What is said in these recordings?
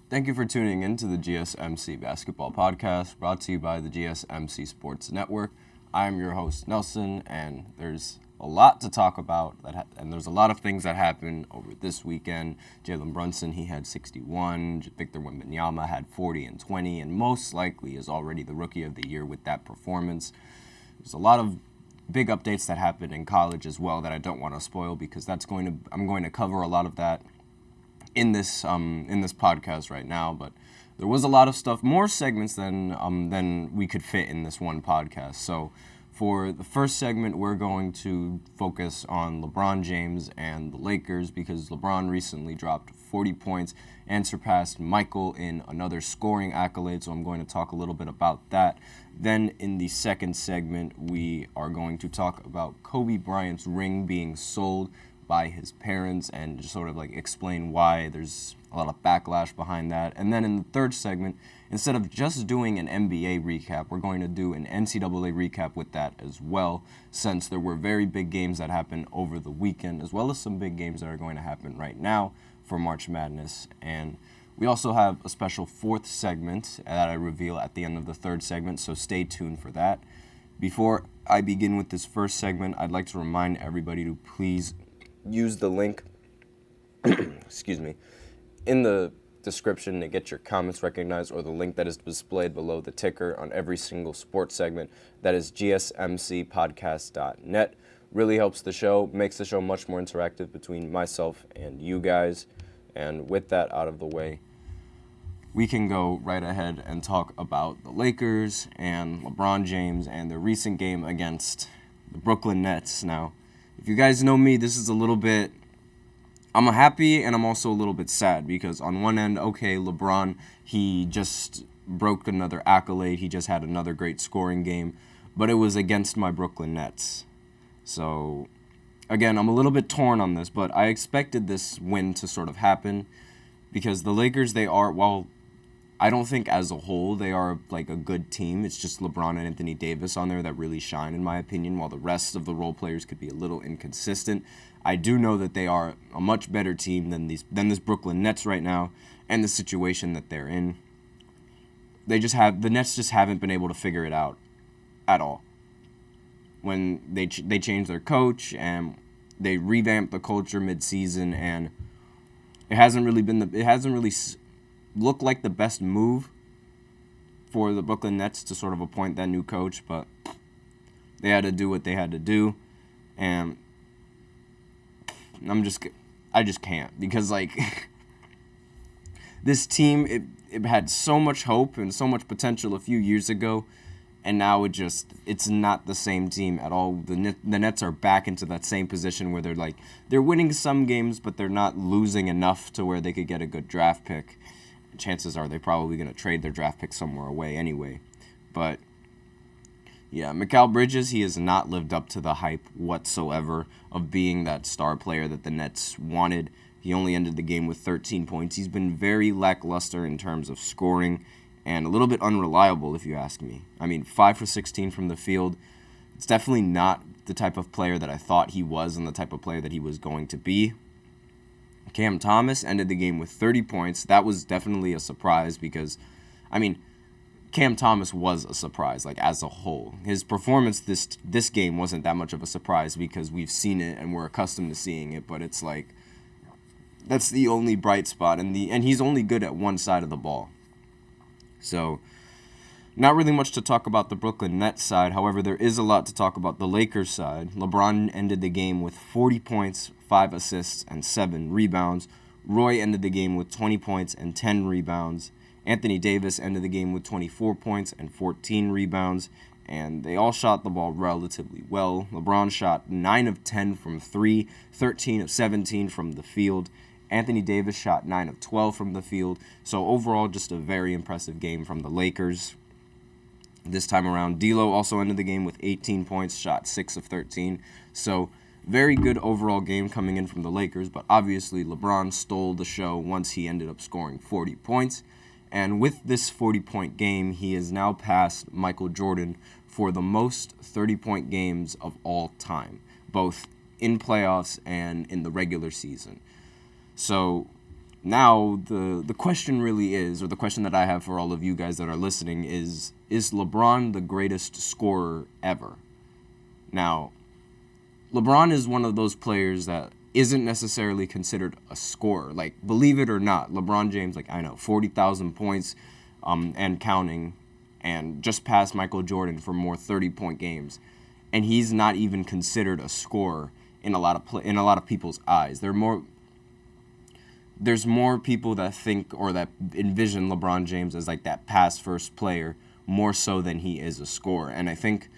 Thank you for tuning in to the GSMC Basketball Podcast, brought to you by the GSMC Sports Network. I am your host, Nelson, and there's a lot to talk about, and there's a lot of things that happened over this weekend. Jalen Brunson, he had 61. Victor Wembanyama had 40 and 20, and most likely is already the Rookie of the Year with that performance. There's a lot of big updates that happened in college as well that I don't want to spoil because I'm going to cover a lot of that in this podcast right now. But there was a lot of stuff, more segments than we could fit in this one podcast. So for the first segment, we're going to focus on LeBron James and the Lakers because LeBron recently dropped 40 points and surpassed Michael in another scoring accolade. So I'm going to talk a little bit about that. Then in the second segment, we are going to talk about Kobe Bryant's ring being sold by his parents and just sort of like explain why there's a lot of backlash behind that. And then in the third segment, instead of just doing an NBA recap, we're going to do an NCAA recap with that as well, since there were very big games that happened over the weekend, as well as some big games that are going to happen right now for March Madness. And we also have a special fourth segment that I reveal at the end of the third segment, so stay tuned for that. Before I begin with this first segment, I'd like to remind everybody to please use the link in the description to get your comments recognized, or the link that is displayed below the ticker on every single sports segment. That is GSMCpodcast.net. Really helps the show, makes the show much more interactive between myself and you guys. And with that out of the way, we can go right ahead and talk about the Lakers and LeBron James and their recent game against the Brooklyn Nets. Now, if you guys know me, this is a little bit, I'm happy and I'm also a little bit sad because on one end, okay, LeBron, he just broke another accolade. He just had another great scoring game, but it was against my Brooklyn Nets. So, again, I'm a little bit torn on this, but I expected this win to sort of happen because the Lakers, they are, while I don't think as a whole they are like a good team. It's just LeBron and Anthony Davis on there that really shine, in my opinion, while the rest of the role players could be a little inconsistent. I do know that they are a much better team than this Brooklyn Nets right now and the situation that they're in. The Nets just haven't been able to figure it out at all. When they changed their coach and they revamped the culture mid-season, and it hasn't really looked like the best move for the Brooklyn Nets to sort of appoint that new coach, but they had to do what they had to do, and I just can't, because like this team, it had so much hope and so much potential a few years ago, and now it's not the same team at all. The Nets are back into that same position where they're winning some games, but they're not losing enough to where they could get a good draft pick. Chances are they're probably going to trade their draft pick somewhere away anyway. But yeah, Mikal Bridges, he has not lived up to the hype whatsoever of being that star player that the Nets wanted. He only ended the game with 13 points. He's been very lackluster in terms of scoring and a little bit unreliable, if you ask me. I mean, 5 for 16 from the field. It's definitely not the type of player that I thought he was and the type of player that he was going to be. Cam Thomas ended the game with 30 points. That was definitely a surprise because, I mean, Cam Thomas was a surprise, like, as a whole. His performance this game wasn't that much of a surprise because we've seen it and we're accustomed to seeing it, but it's like, that's the only bright spot, and he's only good at one side of the ball. So, not really much to talk about the Brooklyn Nets side. However, there is a lot to talk about the Lakers side. LeBron ended the game with 40 points, 5 assists, and 7 rebounds. Roy ended the game with 20 points and 10 rebounds. Anthony Davis ended the game with 24 points and 14 rebounds. And they all shot the ball relatively well. LeBron shot 9 of 10 from 3, 13 of 17 from the field. Anthony Davis shot 9 of 12 from the field. So overall, just a very impressive game from the Lakers. This time around, D'Lo also ended the game with 18 points, shot 6 of 13. So very good overall game coming in from the Lakers, but obviously LeBron stole the show once he ended up scoring 40 points. And with this 40-point game, he has now passed Michael Jordan for the most 30-point games of all time, both in playoffs and in the regular season. So now the question really is, or the question that I have for all of you guys that are listening is LeBron the greatest scorer ever? Now, LeBron is one of those players that isn't necessarily considered a scorer. Like, believe it or not, LeBron James, like, I know, 40,000 points and counting, and just passed Michael Jordan for more 30-point games. And he's not even considered a scorer in a lot of people's eyes. There's more people that think or that envision LeBron James as like that pass-first player more so than he is a scorer. And I think,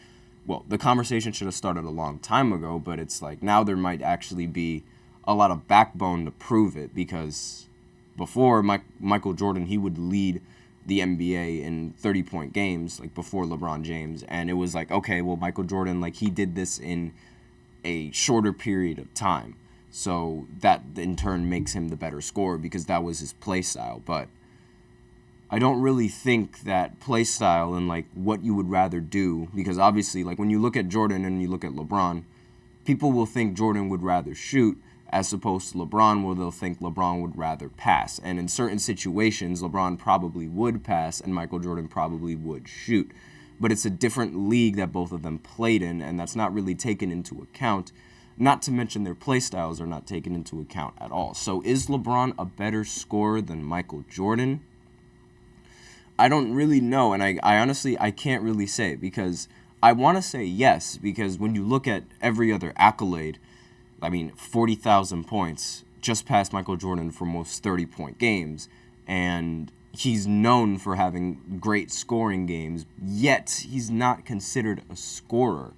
well, the conversation should have started a long time ago, but it's like now there might actually be a lot of backbone to prove it, because before Michael Jordan, he would lead the NBA in 30-point games, like before LeBron James. And it was like, okay, well, Michael Jordan, like he did this in a shorter period of time. So that in turn makes him the better scorer because that was his play style. But I don't really think that play style and like what you would rather do, because obviously like when you look at Jordan and you look at LeBron, people will think Jordan would rather shoot as opposed to LeBron, where they'll think LeBron would rather pass. And in certain situations, LeBron probably would pass and Michael Jordan probably would shoot. But it's a different league that both of them played in, and that's not really taken into account. Not to mention their play styles are not taken into account at all. So is LeBron a better scorer than Michael Jordan? I don't really know, and I honestly, I can't really say, because I want to say yes, because when you look at every other accolade, I mean, 40,000 points, just past Michael Jordan for most 30-point games, and he's known for having great scoring games, yet he's not considered a scorer.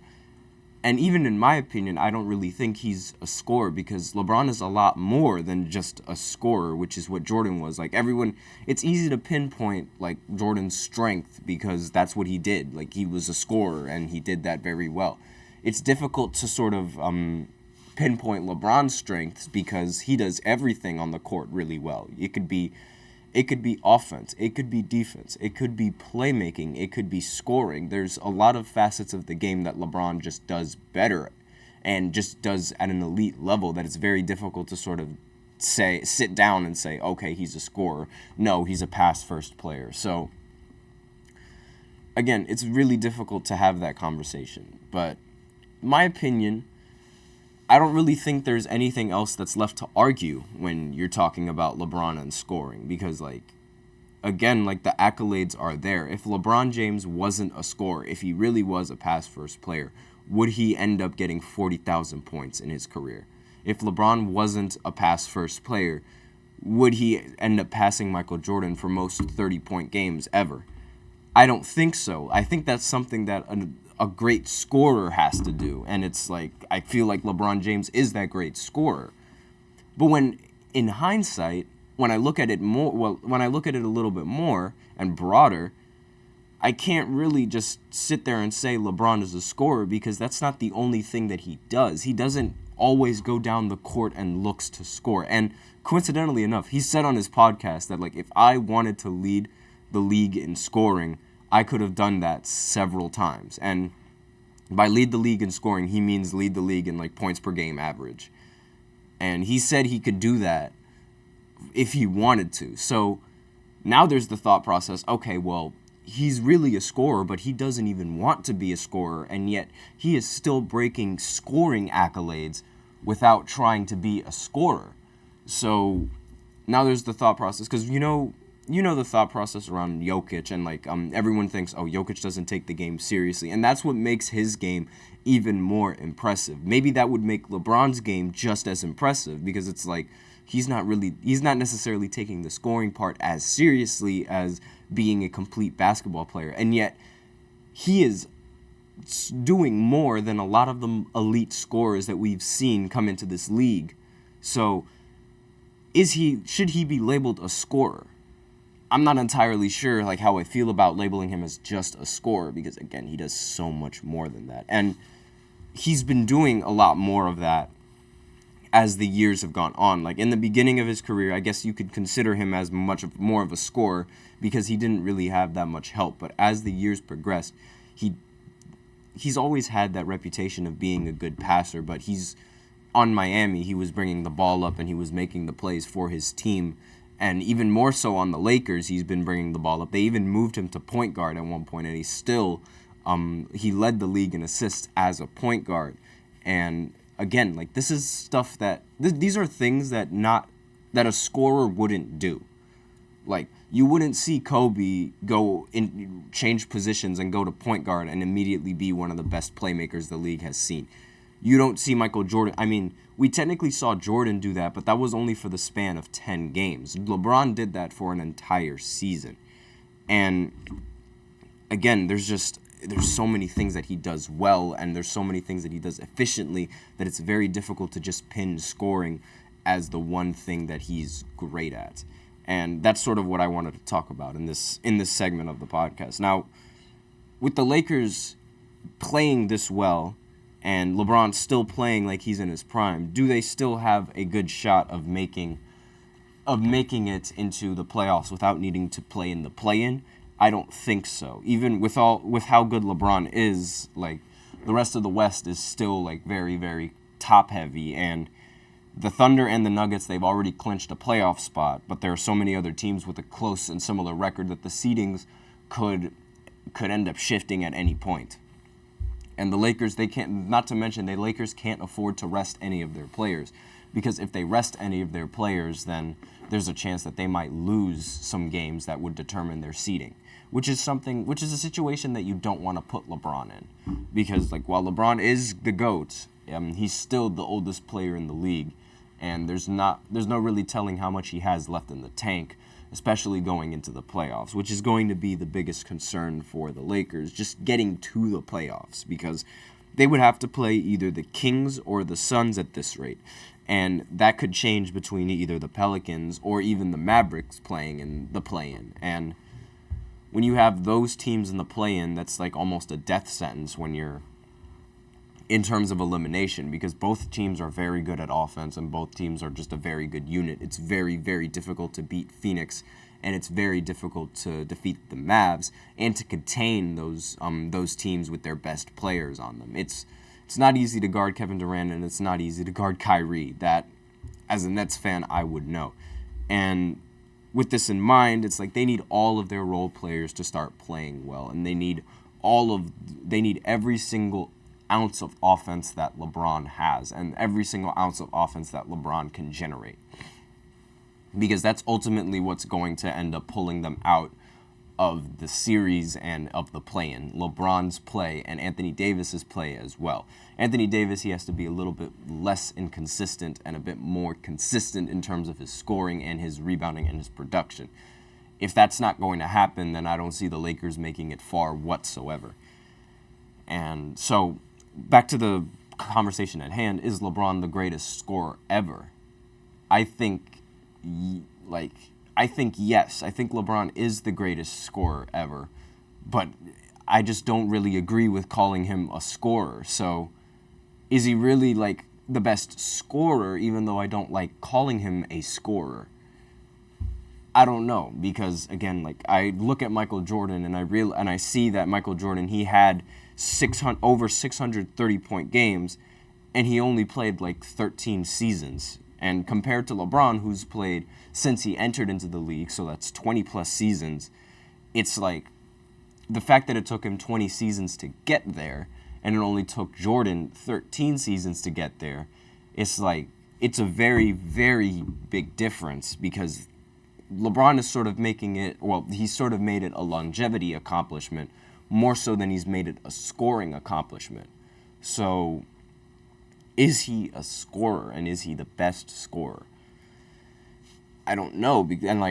And even in my opinion, I don't really think he's a scorer, because LeBron is a lot more than just a scorer, which is what Jordan was. Like everyone, it's easy to pinpoint like Jordan's strength because that's what he did. Like he was a scorer and he did that very well. It's difficult to sort of pinpoint LeBron's strengths because he does everything on the court really well. It could be offense, it could be defense, it could be playmaking, it could be scoring. There's a lot of facets of the game that LeBron just does better and just does at an elite level that it's very difficult to sort of sit down and say, okay, he's a scorer. No, he's a pass-first player. So, again, it's really difficult to have that conversation. But my opinion, I don't really think there's anything else that's left to argue when you're talking about LeBron and scoring, because, like, again, like, the accolades are there. If LeBron James wasn't a scorer, if he really was a pass-first player, would he end up getting 40,000 points in his career? If LeBron wasn't a pass-first player, would he end up passing Michael Jordan for most 30-point games ever? I don't think so. I think that's something that a great scorer has to do. And it's like, I feel like LeBron James is that great scorer. But when, in hindsight, when I look at it when I look at it a little bit more and broader, I can't really just sit there and say LeBron is a scorer, because that's not the only thing that he does. He doesn't always go down the court and looks to score. And coincidentally enough, he said on his podcast that, like, if I wanted to lead the league in scoring, I could have done that several times. And by lead the league in scoring, he means lead the league in, like, points per game average. And he said he could do that if he wanted to. So now there's the thought process, okay, well, he's really a scorer, but he doesn't even want to be a scorer, and yet he is still breaking scoring accolades without trying to be a scorer. So now there's the thought process, because you know the thought process around Jokic, and like everyone thinks, oh, Jokic doesn't take the game seriously, and that's what makes his game even more impressive. Maybe that would make LeBron's game just as impressive, because it's like he's not necessarily taking the scoring part as seriously as being a complete basketball player, and yet he is doing more than a lot of the elite scorers that we've seen come into this league. So should he be labeled a scorer? I'm not entirely sure like how I feel about labeling him as just a scorer, because again, he does so much more than that. And he's been doing a lot more of that as the years have gone on. Like in the beginning of his career, I guess you could consider him as more of a scorer because he didn't really have that much help. But as the years progressed, he's always had that reputation of being a good passer, but on Miami, he was bringing the ball up and he was making the plays for his team And even more so on the Lakers, he's been bringing the ball up. They even moved him to point guard at one point, and he still, he led the league in assists as a point guard. And again, like, this is stuff that, these are things that a scorer wouldn't do. Like, you wouldn't see Kobe change positions and go to point guard and immediately be one of the best playmakers the league has seen. You don't see Michael Jordan. I mean, we technically saw Jordan do that, but that was only for the span of 10 games. LeBron did that for an entire season. And again, there's so many things that he does well, and there's so many things that he does efficiently that it's very difficult to just pin scoring as the one thing that he's great at. And that's sort of what I wanted to talk about in this segment of the podcast. Now, with the Lakers playing this well, and LeBron still playing like he's in his prime, do they still have a good shot of making it into the playoffs without needing to play in the play-in? I don't think so. Even with how good LeBron is, like, the rest of the West is still, like, very, very top-heavy, and the Thunder and the Nuggets, they've already clinched a playoff spot, but there are so many other teams with a close and similar record that the seedings could end up shifting at any point. And the Lakers, the Lakers can't afford to rest any of their players, because if they rest any of their players, then there's a chance that they might lose some games that would determine their seeding, which is a situation that you don't want to put LeBron in, because, like, while LeBron is the GOAT, he's still the oldest player in the league, and there's no really telling how much he has left in the tank, especially going into the playoffs, which is going to be the biggest concern for the Lakers, just getting to the playoffs, because they would have to play either the Kings or the Suns at this rate, and that could change between either the Pelicans or even the Mavericks playing in the play-in. And when you have those teams in the play-in, that's like almost a death sentence when you're in terms of elimination, because both teams are very good at offense and both teams are just a very good unit. It's very, very difficult to beat Phoenix, and it's very difficult to defeat the Mavs and to contain those teams with their best players on them. It's not easy to guard Kevin Durant, and it's not easy to guard Kyrie. That, as a Nets fan, I would know. And with this in mind, it's like they need all of their role players to start playing well, and they need every single ounce of offense that LeBron has and every single ounce of offense that LeBron can generate, because that's ultimately what's going to end up pulling them out of the series and of the play-in. LeBron's play and Anthony Davis's play as well. Anthony Davis, he has to be a little bit less inconsistent and a bit more consistent in terms of his scoring and his rebounding and his production. If that's not going to happen, then I don't see the Lakers making it far whatsoever. And so, back to the conversation at hand, is LeBron the greatest scorer ever? I think yes. I think LeBron is the greatest scorer ever, but I just don't really agree with calling him a scorer. So, is he really, like, the best scorer, even though I don't like calling him a scorer? I don't know, because, again, like, I look at Michael Jordan and I see that Michael Jordan, he had over 630-point games, and he only played like 13 seasons. And compared to LeBron, who's played since he entered into the league, so that's 20-plus seasons, it's like the fact that it took him 20 seasons to get there, and it only took Jordan 13 seasons to get there, it's like, it's a very, very big difference, because LeBron is sort of he's sort of made it a longevity accomplishment, more so than he's made it a scoring accomplishment. So, is he a scorer, and is he the best scorer? I don't know, and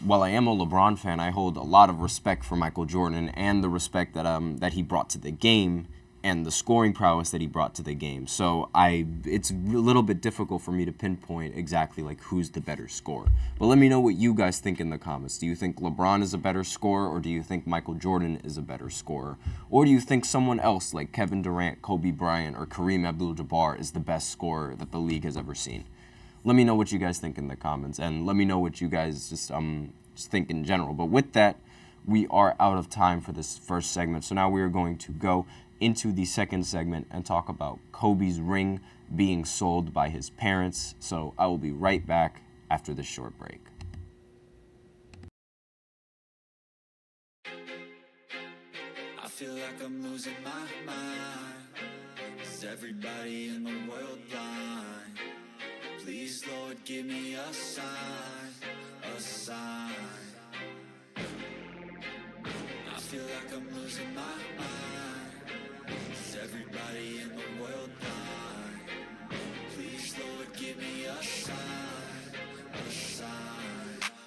while I am a LeBron fan, I hold a lot of respect for Michael Jordan and the respect that he brought to the game and the scoring prowess that he brought to the game. So it's a little bit difficult for me to pinpoint exactly like who's the better scorer. But let me know what you guys think in the comments. Do you think LeBron is a better scorer, or do you think Michael Jordan is a better scorer? Or do you think someone else like Kevin Durant, Kobe Bryant, or Kareem Abdul-Jabbar is the best scorer that the league has ever seen? Let me know what you guys think in the comments, and let me know what you guys just think in general. But with that, we are out of time for this first segment. So now we are going to go into the second segment and talk about Kobe's ring being sold by his parents. So I will be right back after this short break. feel like I'm losing my mind. Is everybody in the world blind? Please, Lord, give me a sign, a sign. I feel like I'm losing my mind. Is everybody in the world blind? Please, Lord, give me a sign, a sign.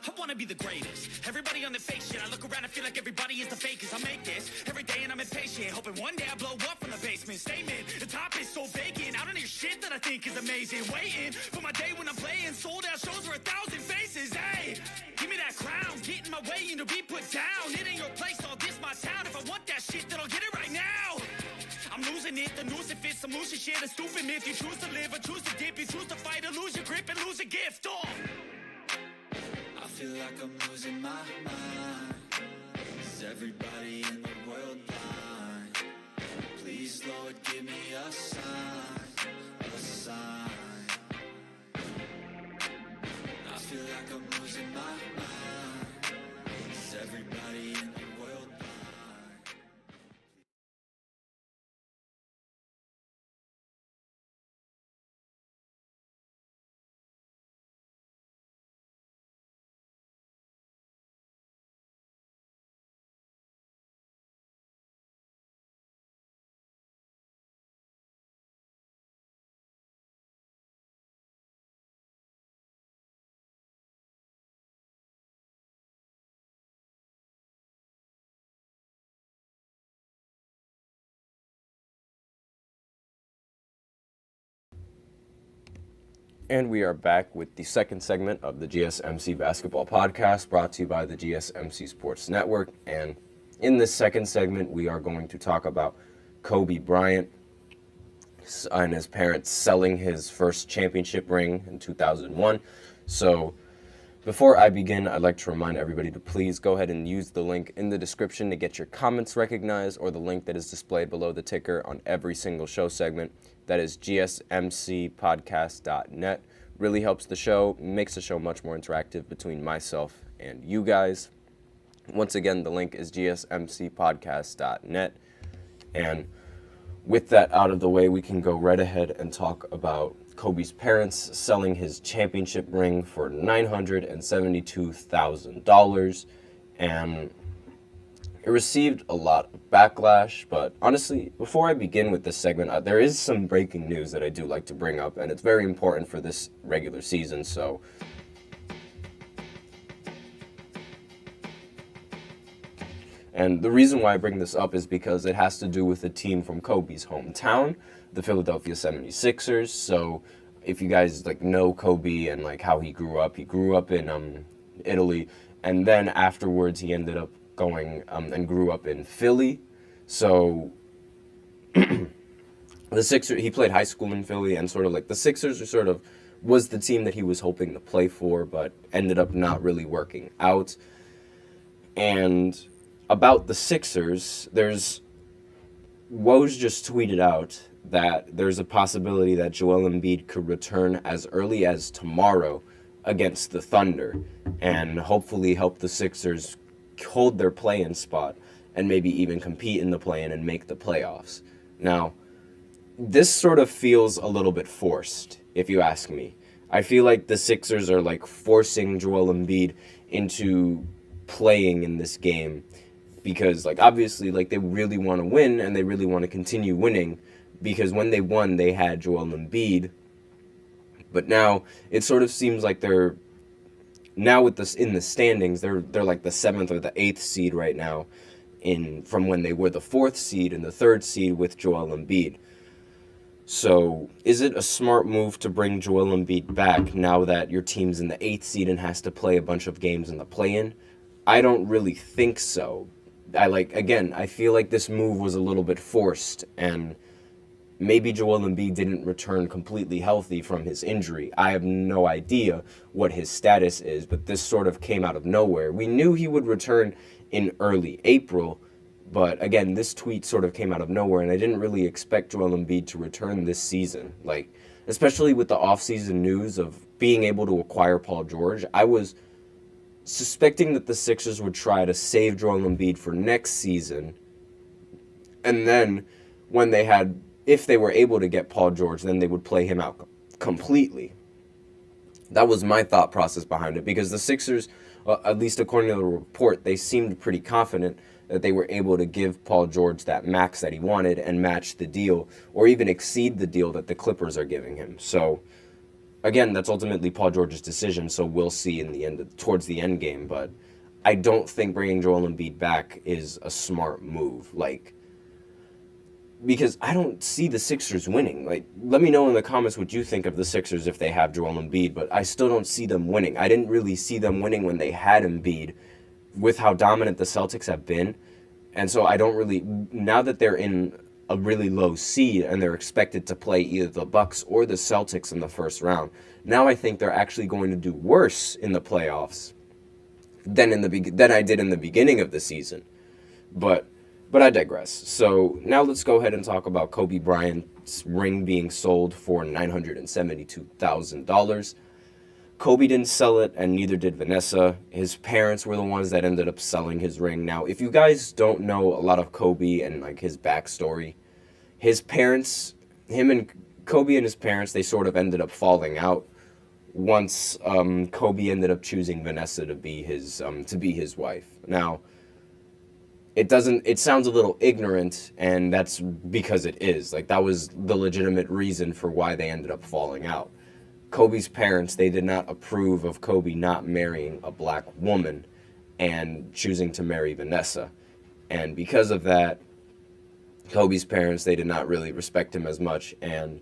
I wanna be the greatest. Everybody on the fake shit. I look around and feel like everybody is the fakest. I make this every day and I'm impatient, hoping one day I blow up from the basement. Statement, the top is so vacant. I don't hear shit that I think is amazing. Waiting for my day when I'm playing sold out shows for 1,000 faces. Hey, give me that crown, get in my way and to be put down. It ain't your place, all this my town. If I want that shit, then I'll get it right now. I'm losing it, the noose it fits, some losing shit, a stupid myth. You choose to live or choose to dip, you choose to fight or lose your grip and lose a gift. Oh. I feel like I'm losing my mind. Is everybody in the world blind? Please, Lord, give me a sign, a sign. I feel like I'm losing my mind. Is everybody in the world blind? And we are back with the second segment of the GSMC Basketball Podcast, brought to you by the GSMC Sports Network. And in this second segment, we are going to talk about Kobe Bryant and his parents selling his first championship ring in 2001. So before I begin, I'd like to remind everybody to please go ahead and use the link in the description to get your comments recognized, or the link that is displayed below the ticker on every single show segment. That is gsmcpodcast.net. Really helps the show, makes the show much more interactive between myself and you guys. Once again, the link is gsmcpodcast.net. And with that out of the way, we can go right ahead and talk about Kobe's parents selling his championship ring for $972,000. And it received a lot of backlash, but honestly, before I begin with this segment, there is some breaking news that I do like to bring up, and it's very important for this regular season, so... And the reason why I bring this up is because it has to do with a team from Kobe's hometown, the Philadelphia 76ers. So if you guys know Kobe and how he grew up in Italy, and then afterwards he ended up going and grew up in Philly. So the Sixers, he played high school in Philly, and the Sixers was the team that he was hoping to play for, but ended up not really working out. And about the Sixers, Woj just tweeted out that there's a possibility that Joel Embiid could return as early as tomorrow against the Thunder, and hopefully help the Sixers hold their play-in spot and maybe even compete in the play-in and make the playoffs. Now, this sort of feels a little bit forced, if you ask me. I feel like the Sixers are forcing Joel Embiid into playing in this game because obviously they really want to win and they really want to continue winning, because when they won they had Joel Embiid. But now it sort of seems like they're now with this in the standings, they're like the 7th or the 8th seed right now, from when they were the 4th seed and the 3rd seed with Joel Embiid. So is it a smart move to bring Joel Embiid back now that your team's in the 8th seed and has to play a bunch of games in the play-in? I don't really think so. I feel like this move was a little bit forced, and maybe Joel Embiid didn't return completely healthy from his injury. I have no idea what his status is, but this sort of came out of nowhere. We knew he would return in early April, but again, this tweet sort of came out of nowhere, and I didn't really expect Joel Embiid to return this season. Especially with the offseason news of being able to acquire Paul George, I was suspecting that the Sixers would try to save Joel Embiid for next season And then if they were able to get Paul George, then they would play him out completely. That was my thought process behind it, because the Sixers, at least according to the report, they seemed pretty confident that they were able to give Paul George that max that he wanted and match the deal, or even exceed the deal that the Clippers are giving him. So, again, that's ultimately Paul George's decision, so we'll see in the end, towards the end game. But I don't think bringing Joel Embiid back is a smart move. Because I don't see the Sixers winning. Let me know in the comments what you think of the Sixers if they have Joel Embiid, but I still don't see them winning. I didn't really see them winning when they had Embiid, with how dominant the Celtics have been. And so I don't really, now that they're in a really low seed and they're expected to play either the Bucks or the Celtics in the first round, now I think they're actually going to do worse in the playoffs than I did in the beginning of the season. But I digress. So now let's go ahead and talk about Kobe Bryant's ring being sold for $972,000. Kobe didn't sell it, and neither did Vanessa. His parents were the ones that ended up selling his ring. Now, if you guys don't know a lot of Kobe and his backstory, his parents, Kobe and his parents, they sort of ended up falling out once Kobe ended up choosing Vanessa to be his wife. Now, it sounds a little ignorant, and that's because it is. That was the legitimate reason for why they ended up falling out. Kobe's parents, they did not approve of Kobe not marrying a black woman and choosing to marry Vanessa. And because of that, Kobe's parents, they did not really respect him as much, and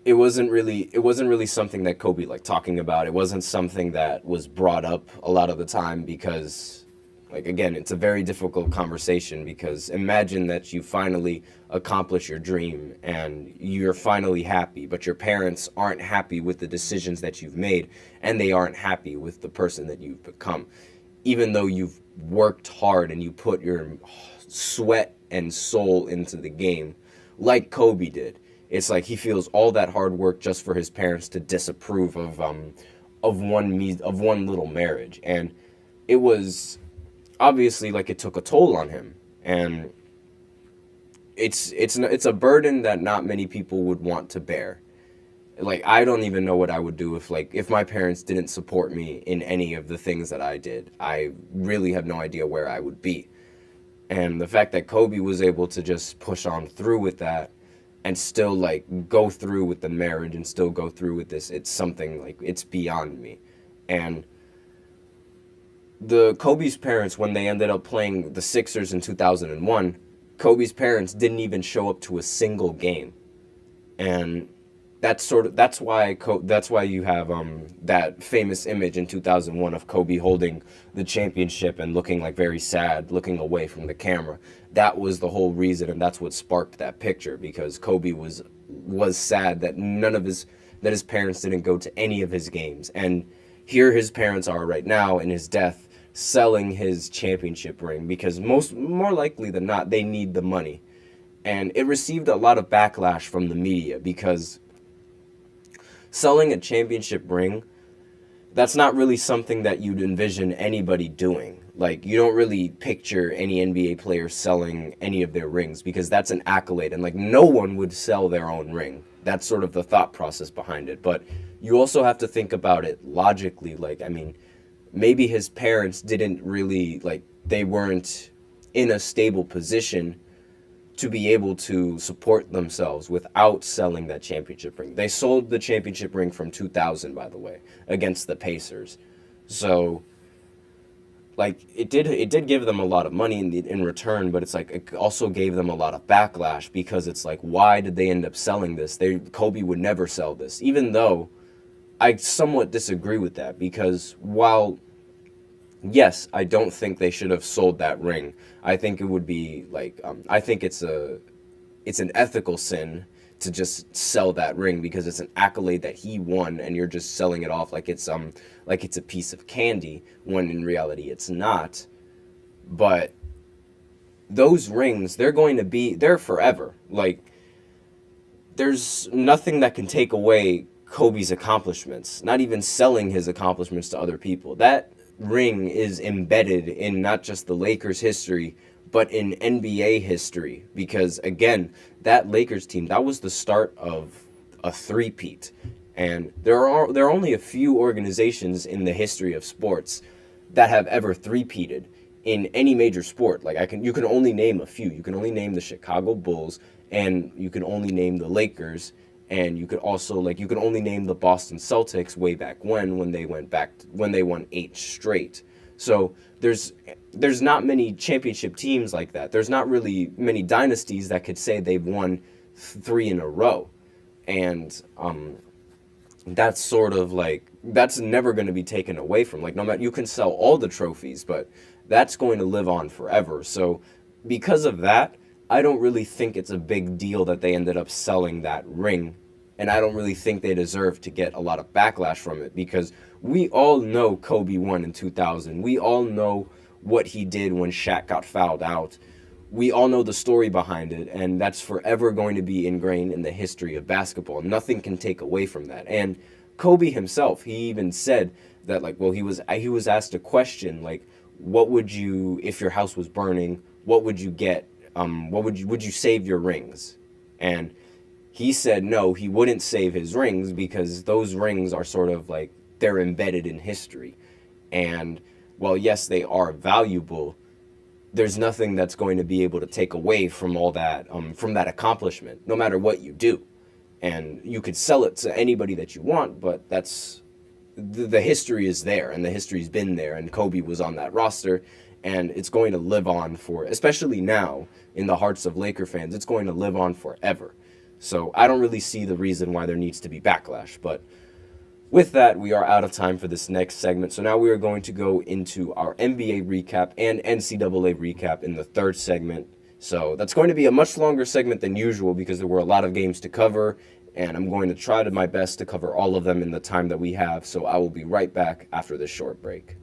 it wasn't really something that Kobe liked talking about. It wasn't something that was brought up a lot of the time because, again, it's a very difficult conversation, because imagine that you finally accomplish your dream and you're finally happy, but your parents aren't happy with the decisions that you've made, and they aren't happy with the person that you've become. Even though you've worked hard and you put your sweat and soul into the game, like Kobe did. It's like he feels all that hard work just for his parents to disapprove of one little marriage. And it was obviously it took a toll on him, and it's a burden that not many people would want to bear. I don't even know what I would do if my parents didn't support me in any of the things that I did. I really have no idea where I would be. And the fact that Kobe was able to just push on through with that and still go through with the marriage and still go through with this, it's something it's beyond me. And Kobe's parents, when they ended up playing the Sixers in 2001, Kobe's parents didn't even show up to a single game. And that's why you have that famous image in 2001 of Kobe holding the championship and looking very sad, looking away from the camera. That was the whole reason, and that's what sparked that picture, because Kobe was sad that his parents didn't go to any of his games. And here his parents are right now in his death, selling his championship ring, because more likely than not, they need the money. And it received a lot of backlash from the media, because selling a championship ring, that's not really something that you'd envision anybody doing. You don't really picture any NBA player selling any of their rings, because that's an accolade, and no one would sell their own ring. That's sort of the thought process behind it. But you also have to think about it logically. Maybe his parents didn't really, they weren't in a stable position to be able to support themselves without selling that championship ring. They sold the championship ring from 2000, by the way, against the Pacers. So, it did give them a lot of money in return, but it's it also gave them a lot of backlash, because it's why did they end up selling this? Kobe would never sell this, even though I somewhat disagree with that, because while, yes, I don't think they should have sold that ring, I think it would be I think it's an ethical sin to just sell that ring, because it's an accolade that he won, and you're just selling it off like it's a piece of candy, when in reality it's not. But those rings, they're forever. There's nothing that can take away Kobe's accomplishments, not even selling his accomplishments to other people. That ring is embedded in not just the Lakers' history, but in NBA history, because again, that Lakers team, that was the start of a three-peat. And there are only a few organizations in the history of sports that have ever three-peated in any major sport. Like you can only name a few. You can only name the Chicago Bulls, and you can only name the Lakers, and you could also you can only name the Boston Celtics way back when they won 8 straight. So there's not many championship teams like that. There's not really many dynasties that could say they've won 3 in a row. And that's sort of that's never going to be taken away from. No matter, you can sell all the trophies, but that's going to live on forever. So because of that, I don't really think it's a big deal that they ended up selling that ring. And I don't really think they deserve to get a lot of backlash from it, because we all know Kobe won in 2000. We all know what he did when Shaq got fouled out. We all know the story behind it, and that's forever going to be ingrained in the history of basketball. Nothing can take away from that. And Kobe himself, he even said that, he was asked a question, what would you, if your house was burning, what would you get? Would you save your rings? And he said no, he wouldn't save his rings, because those rings are sort of they're embedded in history. And while yes, they are valuable, there's nothing that's going to be able to take away from all that, from that accomplishment, no matter what you do. And you could sell it to anybody that you want, but that's, the history is there, and the history's been there, and Kobe was on that roster, and it's going to live on for, especially now, in the hearts of Laker fans, it's going to live on forever. So I don't really see the reason why there needs to be backlash, but with that, we are out of time for this next segment. So now we are going to go into our NBA recap and NCAA recap in the third segment. So that's going to be a much longer segment than usual, because there were a lot of games to cover, and I'm going to try my best to cover all of them in the time that we have. So I will be right back after this short break.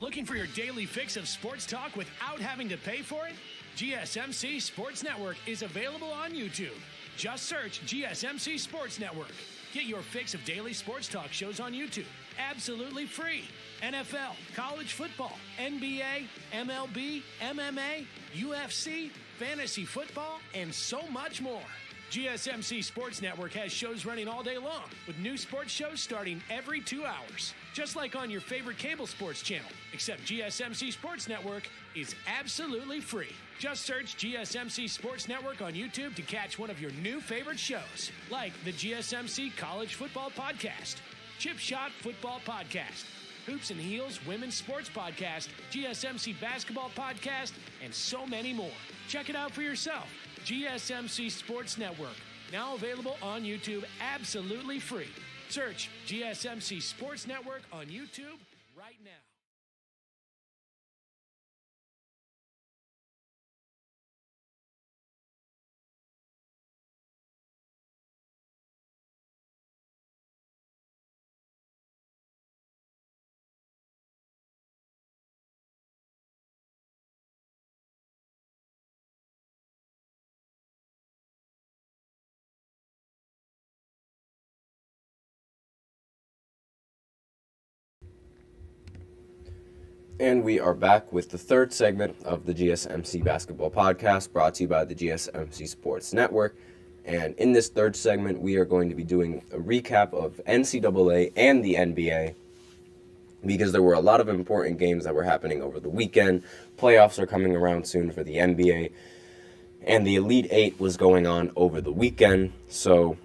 Looking for your daily fix of sports talk without having to pay for it? GSMC Sports Network is available on YouTube. Just search GSMC Sports Network. Get your fix of daily sports talk shows on YouTube, absolutely free. NFL, college football, NBA, MLB, MMA, UFC, fantasy football, and so much more. GSMC Sports Network has shows running all day long, with new sports shows starting every 2 hours. Just like on your favorite cable sports channel, except GSMC Sports Network is absolutely free. Just search GSMC Sports Network on YouTube to catch one of your new favorite shows, like the GSMC College Football Podcast, Chip Shot Football Podcast, Hoops and Heels Women's Sports Podcast, GSMC Basketball Podcast, and so many more. Check it out for yourself. GSMC Sports Network, now available on YouTube absolutely free. Search GSMC Sports Network on YouTube right now. And we are back with the third segment of the GSMC Basketball Podcast, brought to you by the GSMC Sports Network. And in this third segment, we are going to be doing a recap of NCAA and the NBA, because there were a lot of important games that were happening over the weekend. Playoffs are coming around soon for the NBA, and the Elite Eight was going on over the weekend. So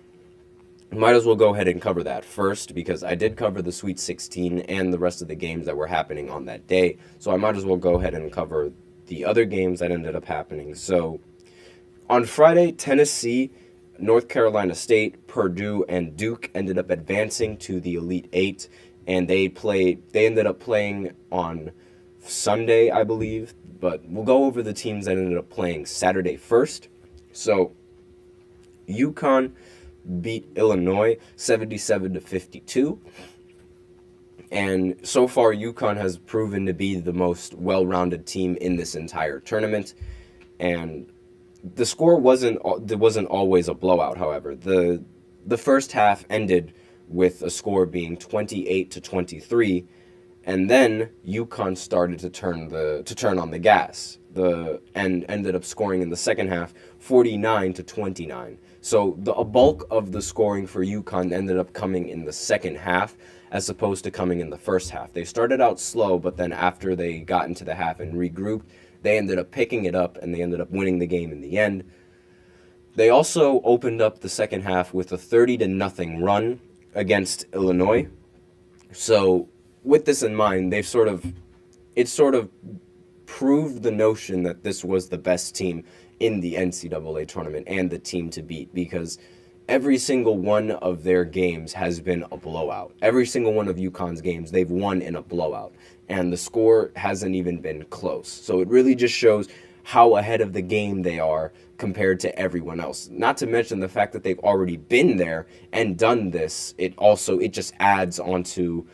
might as well go ahead and cover that first, because I did cover the Sweet 16 and the rest of the games that were happening on that day. So I might as well go ahead and cover the other games that ended up happening. So on Friday, Tennessee, North Carolina State, Purdue, and Duke ended up advancing to the Elite Eight, and they ended up playing on Sunday, I believe. But we'll go over the teams that ended up playing Saturday first. So UConn beat Illinois 77-52, and so far UConn has proven to be the most well-rounded team in this entire tournament. And the score wasn't always a blowout. However, the first half ended with a score being 28-23, and then UConn started to turn on the gas. and ended up scoring in the second half 49-29. So a bulk of the scoring for UConn ended up coming in the second half as opposed to coming in the first half. They started out slow, but then after they got into the half and regrouped, they ended up picking it up and they ended up winning the game in the end. They also opened up the second half with a 30-0 run against Illinois. So with this in mind, it sort of proved the notion that this was the best team in the NCAA tournament and the team to beat, because every single one of their games has been a blowout. Every single one of UConn's games, they've won in a blowout, and the score hasn't even been close. So it really just shows how ahead of the game they are compared to everyone else. Not to mention the fact that they've already been there and done this. It just adds onto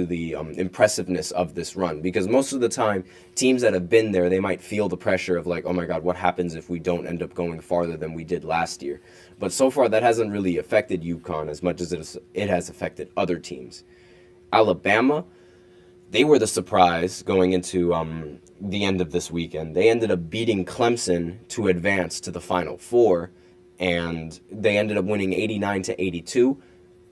the impressiveness of this run, because most of the time teams that have been there, they might feel the pressure of like, oh my God, what happens if we don't end up going farther than we did last year? But so far that hasn't really affected UConn as much as it has affected other teams. Alabama, they were the surprise going into the end of this weekend. They ended up beating Clemson to advance to the Final Four, and they ended up winning 89-82.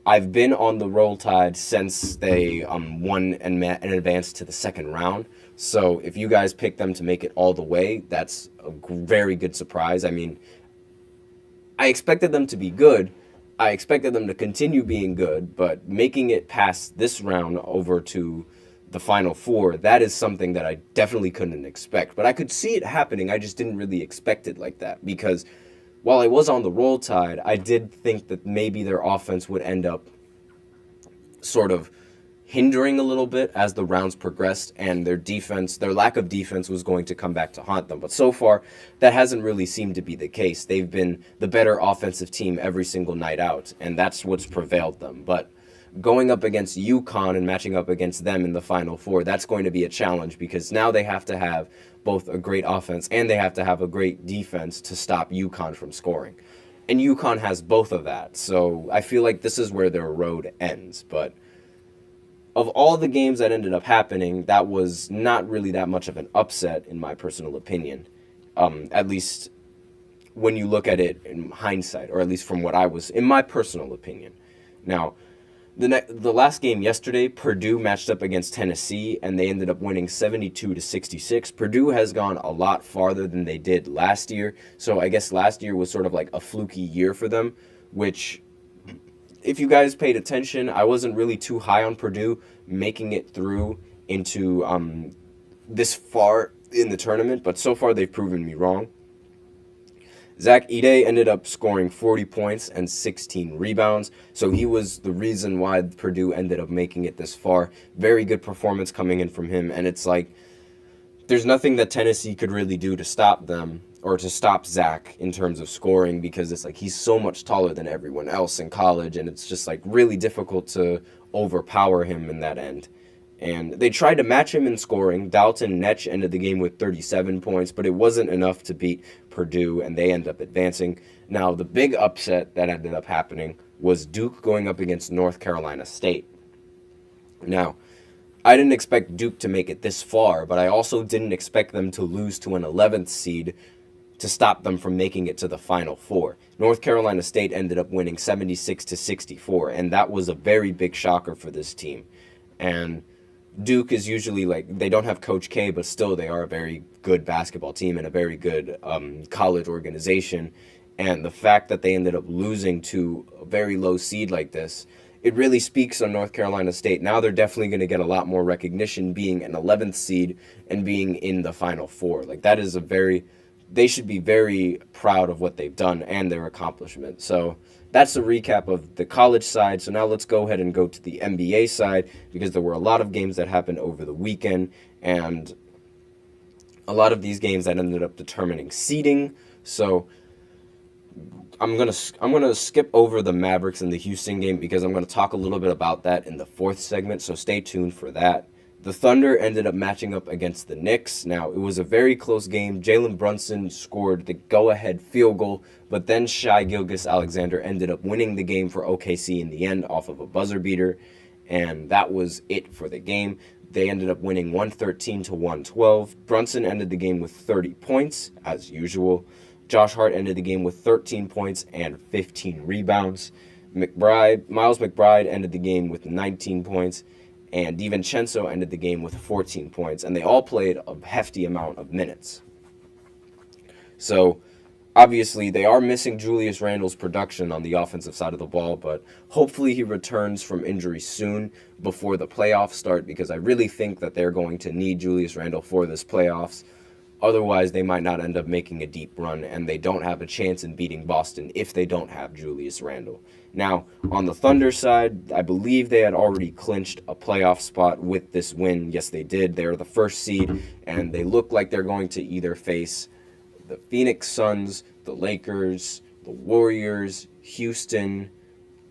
I've been on the Roll Tide since they won and advanced to the second round. So if you guys pick them to make it all the way, that's a very good surprise. I mean, I expected them to be good. I expected them to continue being good, but making it past this round over to the Final Four, that is something that I definitely couldn't expect. But I could see it happening. I just didn't really expect it like that, because while I was on the Roll Tide, I did think that maybe their offense would end up sort of hindering a little bit as the rounds progressed, and their lack of defense was going to come back to haunt them. But so far, that hasn't really seemed to be the case. They've been the better offensive team every single night out, and that's what's prevailed them. But going up against UConn and matching up against them in the Final Four, that's going to be a challenge, because now they have to have both a great offense and they have to have a great defense to stop UConn from scoring. And UConn has both of that, so I feel like this is where their road ends. But of all the games that ended up happening, that was not really that much of an upset, in my personal opinion. At least when you look at it in hindsight, or at least from what I was, in my personal opinion. Now, the last game yesterday, Purdue matched up against Tennessee, and they ended up winning 72-66. Purdue has gone a lot farther than they did last year, so I guess last year was sort of like a fluky year for them, which, if you guys paid attention, I wasn't really too high on Purdue making it through into this far in the tournament, but so far they've proven me wrong. Zach Edey ended up scoring 40 points and 16 rebounds, so he was the reason why Purdue ended up making it this far. Very good performance coming in from him, and it's like there's nothing that Tennessee could really do to stop them or to stop Zach in terms of scoring, because it's like he's so much taller than everyone else in college, and it's just like really difficult to overpower him in that end. And they tried to match him in scoring. Dalton Netsch ended the game with 37 points, but it wasn't enough to beat Purdue, and they end up advancing. Now, the big upset that ended up happening was Duke going up against North Carolina State. Now, I didn't expect Duke to make it this far, but I also didn't expect them to lose to an 11th seed to stop them from making it to the Final Four. North Carolina State ended up winning 76-64, and that was a very big shocker for this team. And Duke is usually like, they don't have Coach K, but still they are a very good basketball team and a very good college organization. And the fact that they ended up losing to a very low seed like this, it really speaks on North Carolina State. Now they're definitely going to get a lot more recognition being an 11th seed and being in the Final Four. Like, that is they should be very proud of what they've done and their accomplishment. So that's a recap of the college side. So now let's go ahead and go to the NBA side, because there were a lot of games that happened over the weekend, and a lot of these games that ended up determining seeding. So I'm gonna skip over the Mavericks and the Houston game, because I'm gonna talk a little bit about that in the fourth segment. So stay tuned for that. The Thunder ended up matching up against the Knicks. Now, it was a very close game. Jalen Brunson scored the go-ahead field goal, but then Shai Gilgeous-Alexander ended up winning the game for OKC in the end off of a buzzer beater, and that was it for the game. They ended up winning 113-112. Brunson ended the game with 30 points, as usual. Josh Hart ended the game with 13 points and 15 rebounds. Miles McBride ended the game with 19 points, and DiVincenzo ended the game with 14 points, and they all played a hefty amount of minutes. So, obviously, they are missing Julius Randle's production on the offensive side of the ball, but hopefully he returns from injury soon before the playoffs start, because I really think that they're going to need Julius Randle for this playoffs. Otherwise, they might not end up making a deep run, and they don't have a chance in beating Boston if they don't have Julius Randle. Now, on the Thunder side, I believe they had already clinched a playoff spot with this win. Yes, they did. They are the first seed, and they look like they're going to either face the Phoenix Suns, the Lakers, the Warriors, Houston,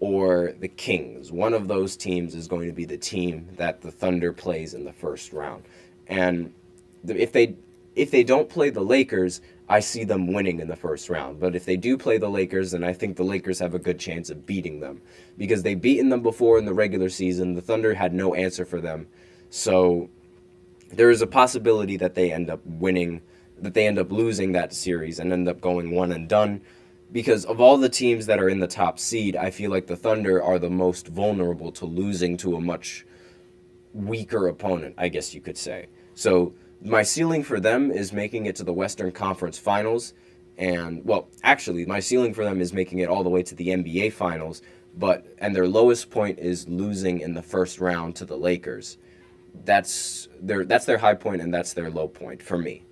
or the Kings. One of those teams is going to be the team that the Thunder plays in the first round. And if they don't play the Lakers, I see them winning in the first round. But if they do play the Lakers, then I think the Lakers have a good chance of beating them, because they've beaten them before in the regular season. The Thunder had no answer for them. So there is a possibility that they end up winning, that they end up losing that series and end up going one and done. Because of all the teams that are in the top seed, I feel like the Thunder are the most vulnerable to losing to a much weaker opponent, I guess you could say. So my ceiling for them is making it to the Western Conference Finals. And, well, actually, my ceiling for them is making it all the way to the NBA Finals. And their lowest point is losing in the first round to the Lakers. That's their high point, and that's their low point for me.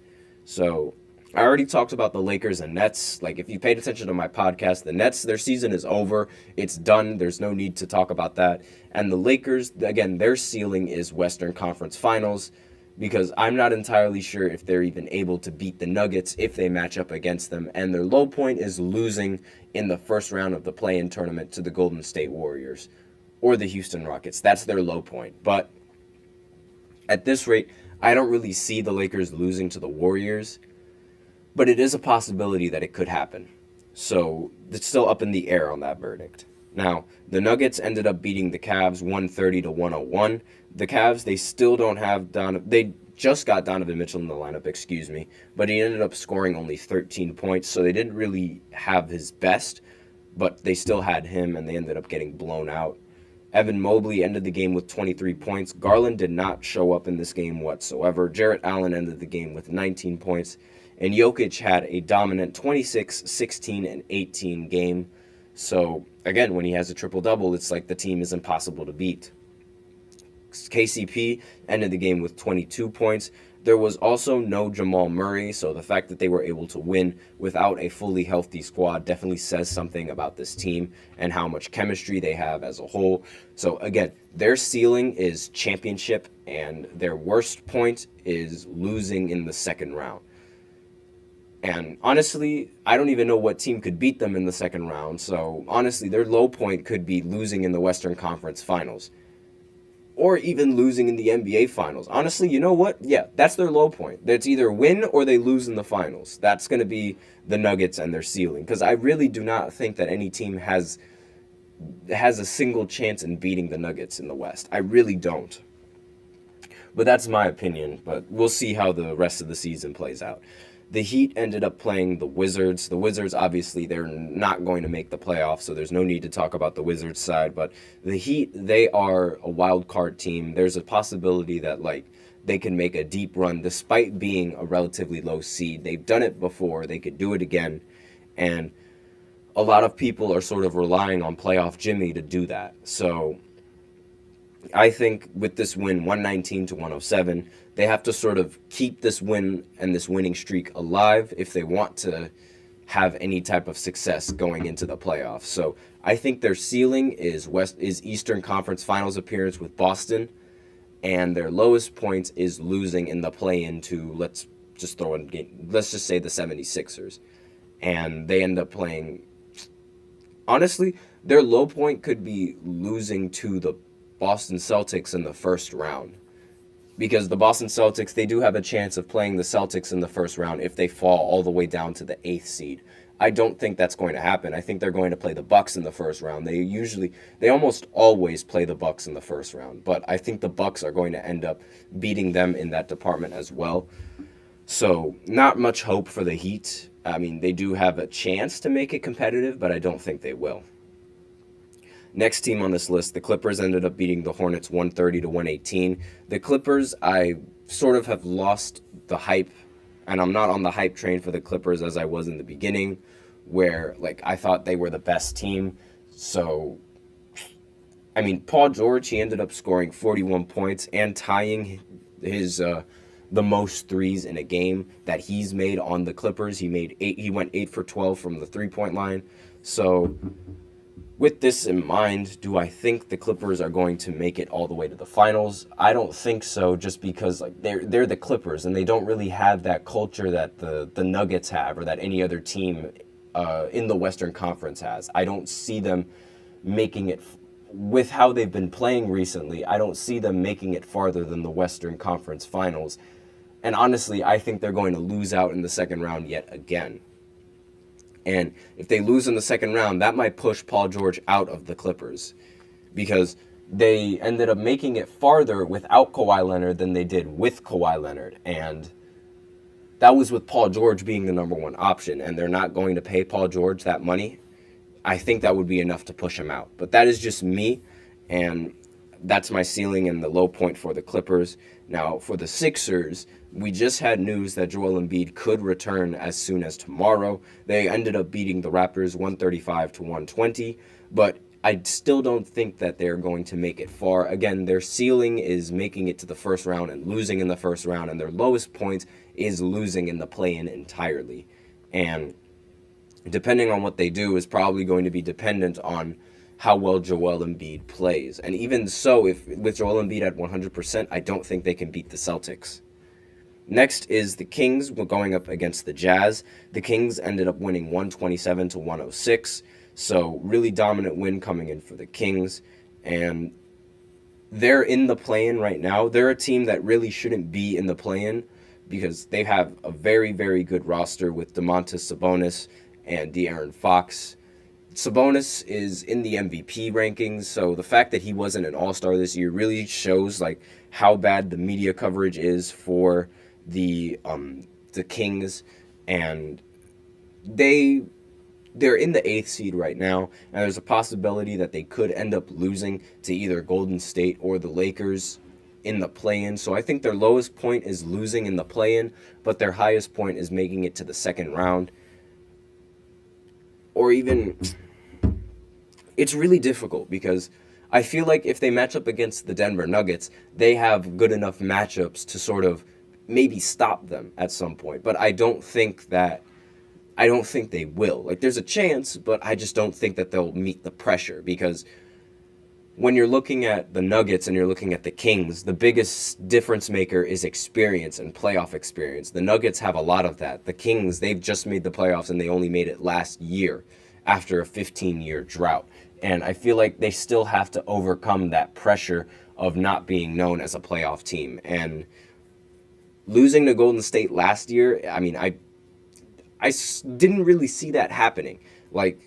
So I already talked about the Lakers and Nets. Like, if you paid attention to my podcast, the Nets, their season is over. It's done. There's no need to talk about that. And the Lakers, again, their ceiling is Western Conference Finals, because I'm not entirely sure if they're even able to beat the Nuggets if they match up against them. And their low point is losing in the first round of the play-in tournament to the Golden State Warriors or the Houston Rockets. That's their low point. But at this rate, I don't really see the Lakers losing to the Warriors, but it is a possibility that it could happen. So it's still up in the air on that verdict. Now, the Nuggets ended up beating the Cavs 130-101. The Cavs, they still don't have they just got Donovan Mitchell in the lineup, but he ended up scoring only 13 points, so they didn't really have his best, but they still had him, and they ended up getting blown out. Evan Mobley ended the game with 23 points. Garland did not show up in this game whatsoever. Jarrett Allen ended the game with 19 points. And Jokic had a dominant 26, 16, and 18 game. So, again, when he has a triple-double, it's like the team is impossible to beat. KCP ended the game with 22 points. There was also no Jamal Murray, so the fact that they were able to win without a fully healthy squad definitely says something about this team and how much chemistry they have as a whole. So again, their ceiling is championship, and their worst point is losing in the second round. And honestly, I don't even know what team could beat them in the second round. So honestly, their low point could be losing in the Western Conference Finals, or even losing in the NBA Finals. Honestly, you know what? Yeah, that's their low point. It's either win or they lose in the finals. That's going to be the Nuggets and their ceiling, because I really do not think that any team has a single chance in beating the Nuggets in the West. I really don't. But that's my opinion, but we'll see how the rest of the season plays out. The Heat ended up playing the Wizards. The Wizards, obviously, they're not going to make the playoffs, so there's no need to talk about the Wizards side. But the Heat, they are a wild card team. There's a possibility that, they can make a deep run despite being a relatively low seed. They've done it before. They could do it again. And a lot of people are sort of relying on playoff Jimmy to do that. So I think with this win, 119-107, they have to sort of keep this win and this winning streak alive if they want to have any type of success going into the playoffs. So I think their ceiling is Eastern Conference Finals appearance with Boston, and their lowest point is losing in the play-in to, let's just say the 76ers. And they end up playing, honestly, their low point could be losing to the Boston Celtics in the first round. Because the Boston Celtics, they do have a chance of playing the Celtics in the first round if they fall all the way down to the 8th seed. I don't think that's going to happen. I think they're going to play the Bucks in the first round. They almost always play the Bucks in the first round, but I think the Bucks are going to end up beating them in that department as well. So not much hope for the Heat. I mean, they do have a chance to make it competitive, but I don't think they will. Next team on this list, the Clippers ended up beating the Hornets 130-118. The Clippers, I sort of have lost the hype, and I'm not on the hype train for the Clippers as I was in the beginning, where like I thought they were the best team. So, I mean, Paul George, he ended up scoring 41 points and tying his the most threes in a game that he's made on the Clippers. He went 8 for 12 from the 3-point line. So, with this in mind, do I think the Clippers are going to make it all the way to the finals? I don't think so, just because like they're the Clippers and they don't really have that culture that the Nuggets have or that any other team in the Western Conference has. I don't see them making it with how they've been playing recently. I don't see them making it farther than the Western Conference Finals. And honestly, I think they're going to lose out in the second round yet again. And if they lose in the second round, that might push Paul George out of the Clippers because they ended up making it farther without Kawhi Leonard than they did with Kawhi Leonard. And that was with Paul George being the number one option, and they're not going to pay Paul George that money. I think that would be enough to push him out. But that is just me, and that's my ceiling and the low point for the Clippers. Now, for the Sixers, we just had news that Joel Embiid could return as soon as tomorrow. They ended up beating the Raptors 135-120, but I still don't think that they're going to make it far. Again, their ceiling is making it to the first round and losing in the first round, and their lowest point is losing in the play-in entirely. And depending on what they do is probably going to be dependent on how well Joel Embiid plays. And even so, if with Joel Embiid at 100%, I don't think they can beat the Celtics. Next is the Kings going up against the Jazz. The Kings ended up winning 127-106. So really dominant win coming in for the Kings. And they're in the play-in right now. They're a team that really shouldn't be in the play-in because they have a very, very good roster with Domantas Sabonis and De'Aaron Fox. Sabonis is in the MVP rankings, so the fact that he wasn't an All-Star this year really shows like how bad the media coverage is for the Kings, and they're in the 8th seed right now, and there's a possibility that they could end up losing to either Golden State or the Lakers in the play-in. So I think their lowest point is losing in the play-in, but their highest point is making it to the second round. Or even, it's really difficult because I feel like if they match up against the Denver Nuggets, they have good enough matchups to sort of maybe stop them at some point. But I don't think they will. Like, there's a chance, but I just don't think that they'll meet the pressure because when you're looking at the Nuggets and you're looking at the Kings, the biggest difference maker is experience and playoff experience. The Nuggets have a lot of that. The Kings, they've just made the playoffs and they only made it last year after a 15-year drought. And I feel like they still have to overcome that pressure of not being known as a playoff team. And losing to Golden State last year, I mean, I didn't really see that happening. Like,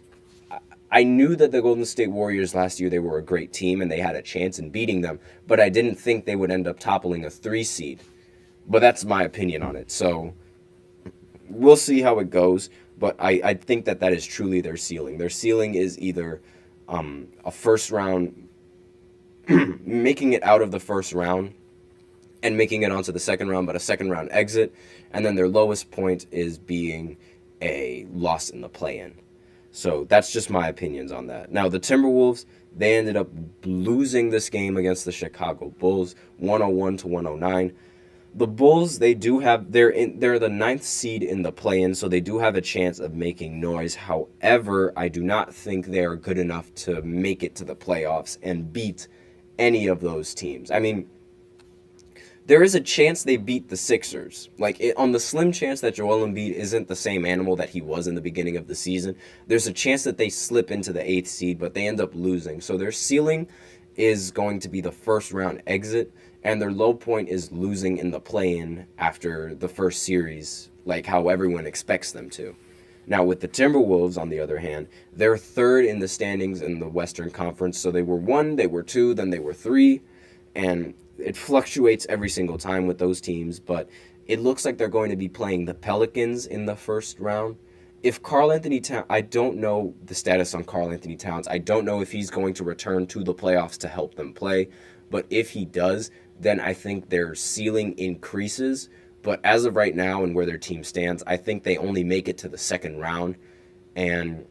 I knew that the Golden State Warriors last year, they were a great team and they had a chance in beating them, but I didn't think they would end up toppling a 3 seed. But that's my opinion on it. So we'll see how it goes, but I think that is truly their ceiling. Their ceiling is either a first round, making it out of the first round and making it onto the second round, but a second round exit, and then their lowest point is being a loss in the play-in. So that's just my opinions on that. Now, the Timberwolves, they ended up losing this game against the Chicago Bulls, 101-109. The Bulls, they're the 9th seed in the play-in, so they do have a chance of making noise. However, I do not think they are good enough to make it to the playoffs and beat any of those teams. I mean, there is a chance they beat the Sixers. On the slim chance that Joel Embiid isn't the same animal that he was in the beginning of the season, there's a chance that they slip into the 8th seed, but they end up losing. So their ceiling is going to be the first round exit, and their low point is losing in the play-in after the first series, like how everyone expects them to. Now, with the Timberwolves, on the other hand, they're third in the standings in the Western Conference. So they were 1, they were 2, then they were 3. And it fluctuates every single time with those teams. But it looks like they're going to be playing the Pelicans in the first round. If Karl-Anthony Towns, I don't know the status on Karl-Anthony Towns. I don't know if he's going to return to the playoffs to help them play. But if he does, then I think their ceiling increases. But as of right now and where their team stands, I think they only make it to the second round. And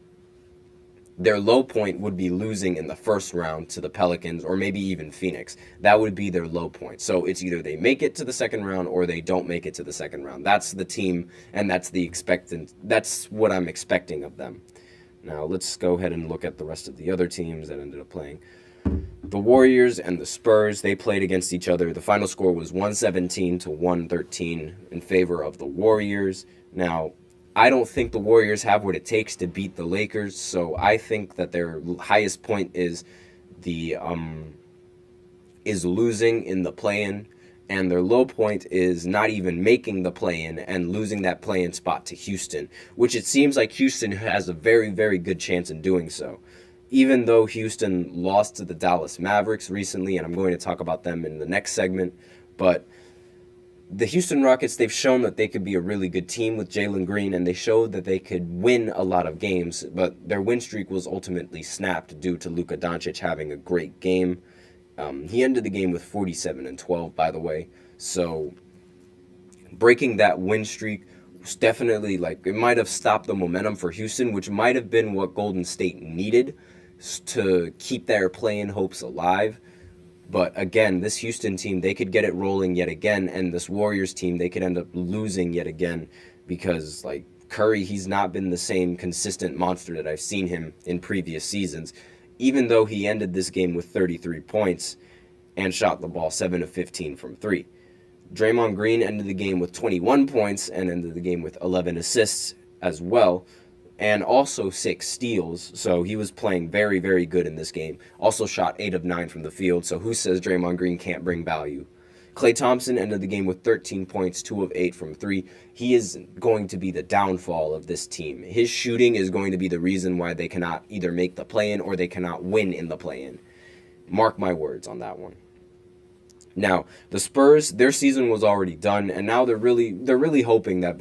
their low point would be losing in the first round to the Pelicans or maybe even Phoenix. That would be their low point. So it's either they make it to the second round or they don't make it to the second round. That's the team, and that's what I'm expecting of them. Now let's go ahead and look at the rest of the other teams that ended up playing. The Warriors and the Spurs, they played against each other. The final score was 117 to 113 in favor of the Warriors. Now, I don't think the Warriors have what it takes to beat the Lakers, so I think that their highest point is losing in the play-in, and their low point is not even making the play-in and losing that play-in spot to Houston, which it seems like Houston has a very, very good chance in doing so. Even though Houston lost to the Dallas Mavericks recently, and I'm going to talk about them in the next segment, but the Houston Rockets, they've shown that they could be a really good team with Jalen Green, and they showed that they could win a lot of games, but their win streak was ultimately snapped due to Luka Doncic having a great game. He ended the game with 47 and 12, by the way, so breaking that win streak was definitely, it might have stopped the momentum for Houston, which might have been what Golden State needed to keep their play-in hopes alive. But again, this Houston team, they could get it rolling yet again, and this Warriors team, they could end up losing yet again because, Curry, he's not been the same consistent monster that I've seen him in previous seasons, even though he ended this game with 33 points and shot the ball 7 of 15 from 3. Draymond Green ended the game with 21 points and ended the game with 11 assists as well, and also 6 steals, so he was playing very, very good in this game. Also shot 8 of 9 from the field, so who says Draymond Green can't bring value? Klay Thompson ended the game with 13 points, 2 of 8 from 3. He is going to be the downfall of this team. His shooting is going to be the reason why they cannot either make the play-in or they cannot win in the play-in. Mark my words on that one. Now, the Spurs, their season was already done, and now they're really hoping that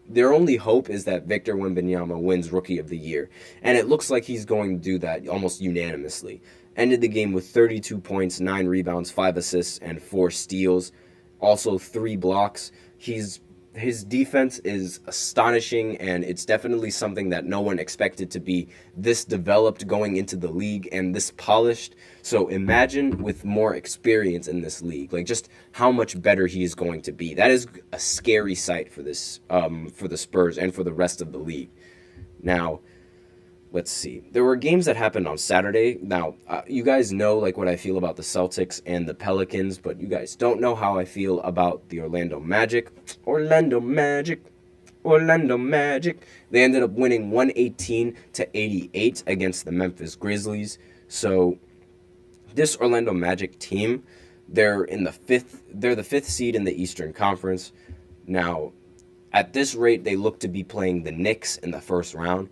their only hope is that Victor Wembanyama wins Rookie of the Year, and it looks like he's going to do that almost unanimously. Ended the game with 32 points, 9 rebounds, 5 assists, and 4 steals, also 3 blocks. His defense is astonishing, and it's definitely something that no one expected to be this developed going into the league and this polished. So imagine with more experience in this league, just how much better he is going to be. That is a scary sight for this, for the Spurs and for the rest of the league. Now, let's see. There were games that happened on Saturday. Now, you guys know what I feel about the Celtics and the Pelicans, but you guys don't know how I feel about the Orlando Magic. Orlando Magic. They ended up winning 118-88 against the Memphis Grizzlies. So this Orlando Magic team, they're the 5th seed in the Eastern Conference. Now, at this rate, they look to be playing the Knicks in the first round.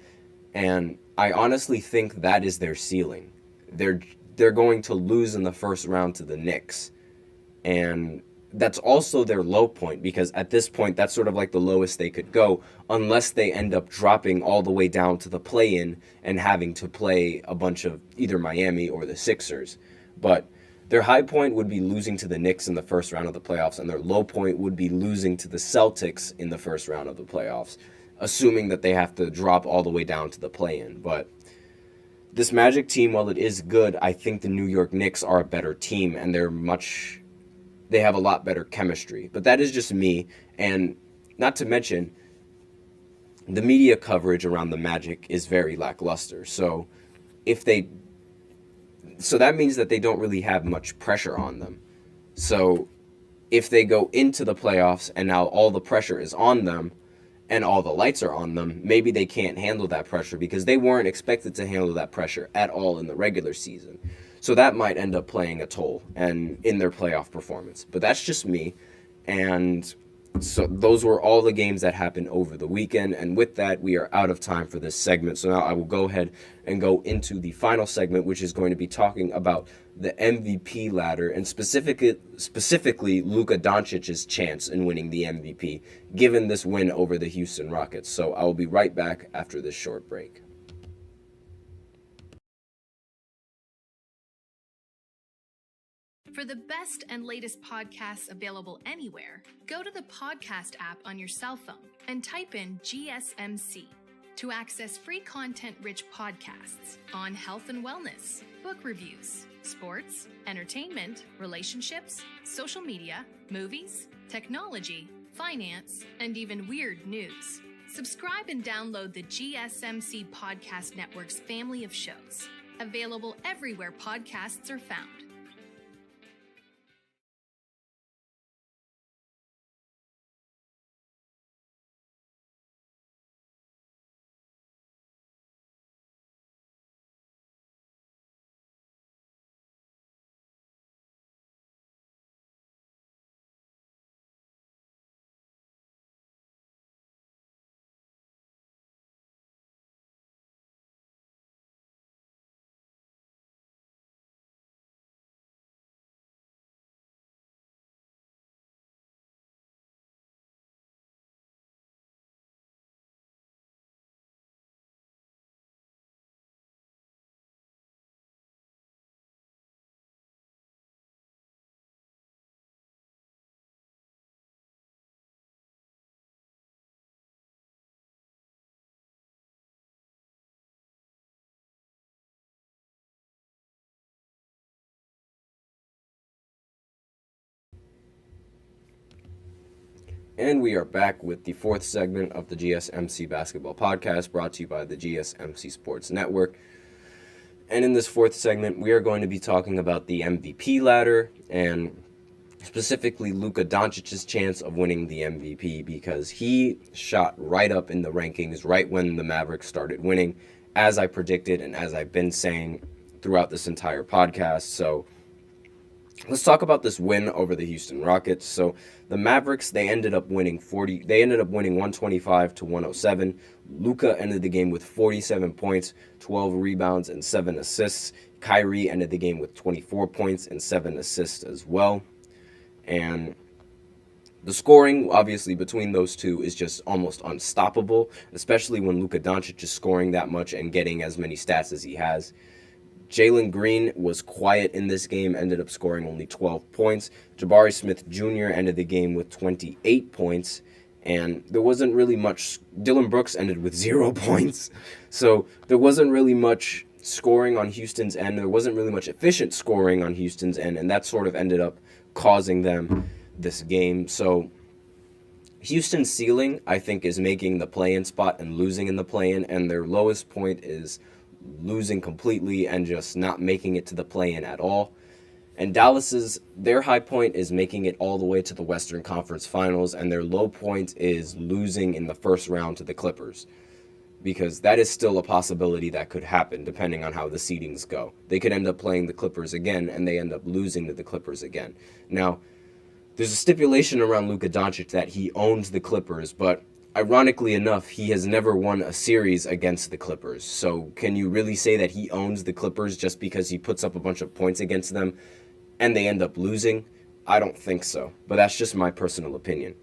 And I honestly think that is their ceiling. They're going to lose in the first round to the Knicks. And that's also their low point, because at this point, that's sort of the lowest they could go, unless they end up dropping all the way down to the play-in and having to play a bunch of either Miami or the Sixers. But their high point would be losing to the Knicks in the first round of the playoffs, and their low point would be losing to the Celtics in the first round of the playoffs, assuming that they have to drop all the way down to the play-in. But this Magic team, while it is good, I think the New York Knicks are a better team, and they have a lot better chemistry. But that is just me, and not to mention, the media coverage around the Magic is very lackluster. So that means that they don't really have much pressure on them. So if they go into the playoffs and now all the pressure is on them, and all the lights are on them, maybe they can't handle that pressure because they weren't expected to handle that pressure at all in the regular season. So that might end up playing a toll and in their playoff performance. But that's just me. And So those were all the games that happened over the weekend. And with that, we are out of time for this segment. So now I will go ahead and go into the final segment, which is going to be talking about the MVP ladder and specifically Luka Doncic's chance in winning the MVP, given this win over the Houston Rockets. So I will be right back after this short break. For the best and latest podcasts available anywhere, go to the podcast app on your cell phone and type in GSMC to access free content-rich podcasts on health and wellness, book reviews, sports, entertainment, relationships, social media, movies, technology, finance, and even weird news. Subscribe and download the GSMC Podcast Network's family of shows, available everywhere podcasts are found. And we are back with the fourth segment of the GSMC Basketball Podcast, brought to you by the GSMC Sports Network. And in this fourth segment, we are going to be talking about the MVP ladder and specifically Luka Doncic's chance of winning the MVP, because he shot right up in the rankings right when the Mavericks started winning, as I predicted and as I've been saying throughout this entire podcast. So let's talk about this win over the Houston Rockets. So the Mavericks, they ended up winning 125 to 107. Luka ended the game with 47 points, 12 rebounds, and 7 assists. Kyrie ended the game with 24 points and 7 assists as well. And the scoring, obviously, between those two is just almost unstoppable, especially when Luka Doncic is scoring that much and getting as many stats as he has. Jalen Green was quiet in this game, ended up scoring only 12 points. Jabari Smith Jr. ended the game with 28 points, and there wasn't really much. Dylan Brooks ended with 0 points. So there wasn't really much scoring on Houston's end. There wasn't really much efficient scoring on Houston's end, and that sort of ended up causing them this game. So Houston's ceiling, I think, is making the play-in spot and losing in the play-in, and their lowest point is losing completely and just not making it to the play-in at all. And their high point is making it all the way to the Western Conference Finals, and their low point is losing in the first round to the Clippers, because that is still a possibility that could happen depending on how the seedings go. They could end up playing the Clippers again, and they end up losing to the Clippers again. Now, there's a stipulation around Luka Doncic that he owns the Clippers, but ironically enough, he has never won a series against the Clippers. So can you really say that he owns the Clippers just because he puts up a bunch of points against them and they end up losing? I don't think so, but that's just my personal opinion.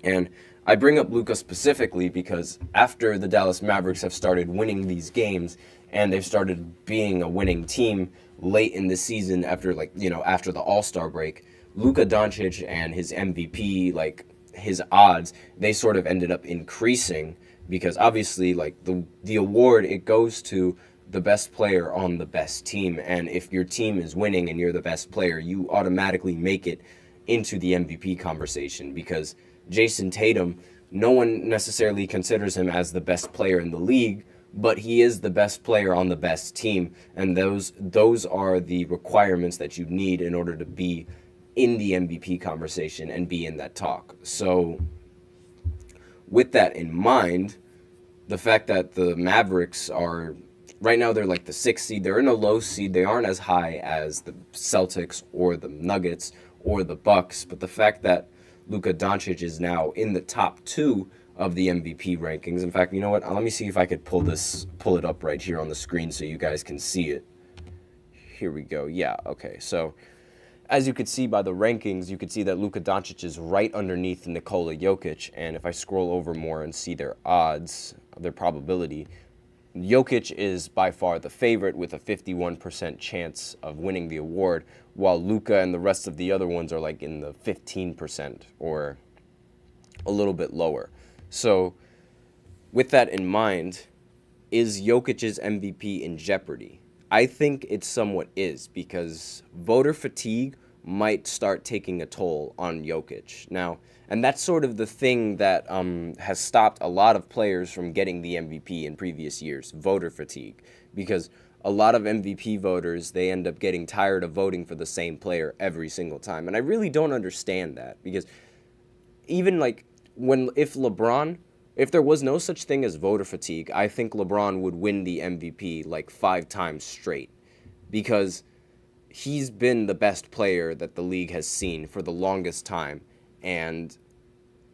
And I bring up Luka specifically because after the Dallas Mavericks have started winning these games and they've started being a winning team late in the season after the All-Star break, Luka Doncic and his MVP, his odds, they sort of ended up increasing, because obviously the award, it goes to the best player on the best team, and if your team is winning and you're the best player, you automatically make it into the MVP conversation, because Jason Tatum, no one necessarily considers him as the best player in the league, but he is the best player on the best team, and those are the requirements that you need in order to be in the MVP conversation and be in that talk. So with that in mind, the fact that the Mavericks are, right now they're like the 6th seed, they're in a low seed, they aren't as high as the Celtics or the Nuggets or the Bucks, but the fact that Luka Doncic is now in the top 2 of the MVP rankings. In fact, you know what? Let me see if I could pull it up right here on the screen so you guys can see it. Here we go. Yeah, okay. So, as you could see by the rankings, you could see that Luka Doncic is right underneath Nikola Jokic. And if I scroll over more and see their odds, their probability, Jokic is by far the favorite with a 51% chance of winning the award, while Luka and the rest of the other ones are like in the 15% or a little bit lower. So, with that in mind, is Jokic's MVP in jeopardy? I think it somewhat is, because voter fatigue might start taking a toll on Jokic. Now, and that's sort of the thing that has stopped a lot of players from getting the MVP in previous years, voter fatigue. Because a lot of MVP voters, they end up getting tired of voting for the same player every single time. And I really don't understand that, because even like if there was no such thing as voter fatigue, I think LeBron would win the MVP like 5 times straight, because he's been the best player that the league has seen for the longest time, and